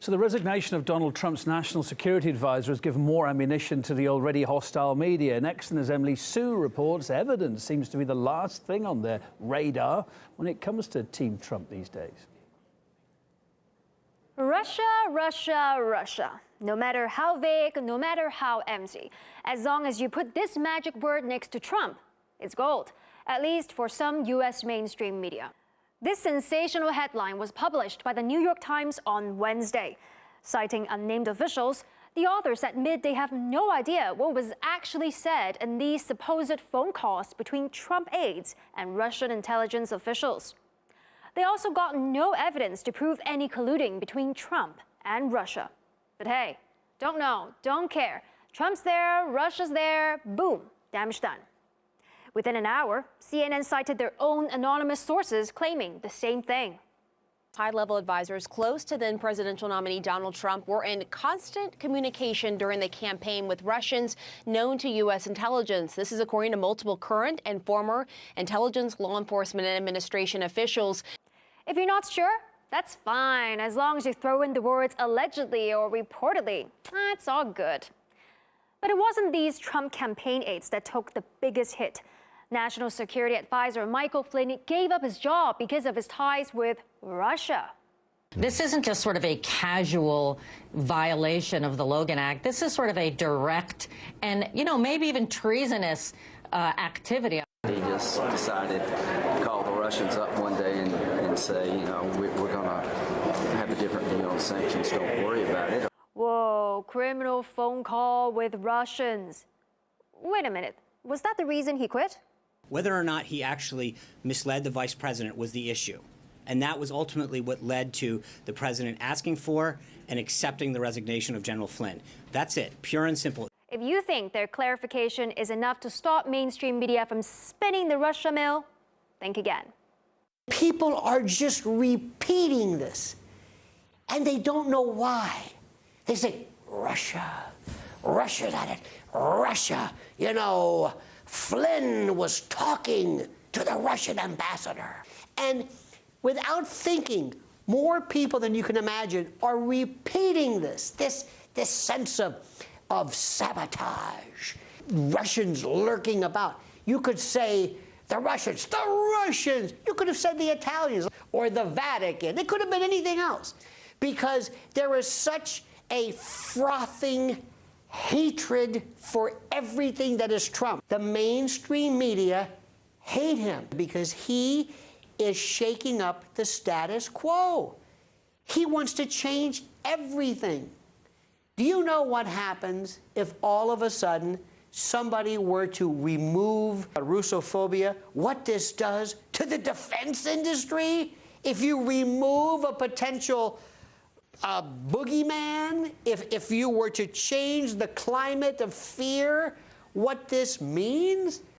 So the resignation of Donald Trump's national security advisor has given more ammunition to the already hostile media. Next, and as Emily Sue reports, evidence seems to be the last thing on their radar when it comes to Team Trump these days. Russia, Russia, Russia. No matter how vague, no matter how empty, as long as you put this magic word next to Trump, it's gold, at least for some U.S. mainstream media. This sensational headline was published by the New York Times on Wednesday. Citing unnamed officials, the authors admit they have no idea what was actually said in these supposed phone calls between Trump aides and Russian intelligence officials. They also got no evidence to prove any colluding between Trump and Russia. But hey, don't know, don't care. Trump's there, Russia's there, boom, damage done. Within an hour, CNN cited their own anonymous sources claiming the same thing. High-level advisors close to then-presidential nominee Donald Trump were in constant communication during the campaign with Russians known to U.S. intelligence. This is according to multiple current and former intelligence, law enforcement, and administration officials. If you're not sure, that's fine, as long as you throw in the words allegedly or reportedly. It's all good. But it wasn't these Trump campaign aides that took the biggest hit. National Security Advisor Michael Flynn gave up his job because of his ties with Russia. This isn't just sort of a casual violation of the Logan Act. This is sort of a direct and, maybe even treasonous activity. He just decided to call the Russians up one day and say, we're going to have a different view on sanctions. Don't worry about it. Whoa, criminal phone call with Russians. Wait a minute, was that the reason he quit? Whether or not he actually misled the vice president was the issue. And that was ultimately what led to the president asking for and accepting the resignation of General Flynn. That's it, pure and simple. If you think their clarification is enough to stop mainstream media from spinning the Russia mill, think again. People are just repeating this, and they don't know why. They say, Russia, Russia's at it, Russia, Flynn was talking to the Russian ambassador. And without thinking, more people than you can imagine are repeating this sense of sabotage. Russians lurking about. You could say the Russians. You could have said the Italians or the Vatican. It could have been anything else. Because there is such a frothing hatred for everything that is Trump. The mainstream media hate him because he is shaking up the status quo. He wants to change everything. Do you know what happens if all of a sudden somebody were to remove Russophobia? What this does to the defense industry? If you remove a potential boogeyman, if you were to change the climate of fear, what this means?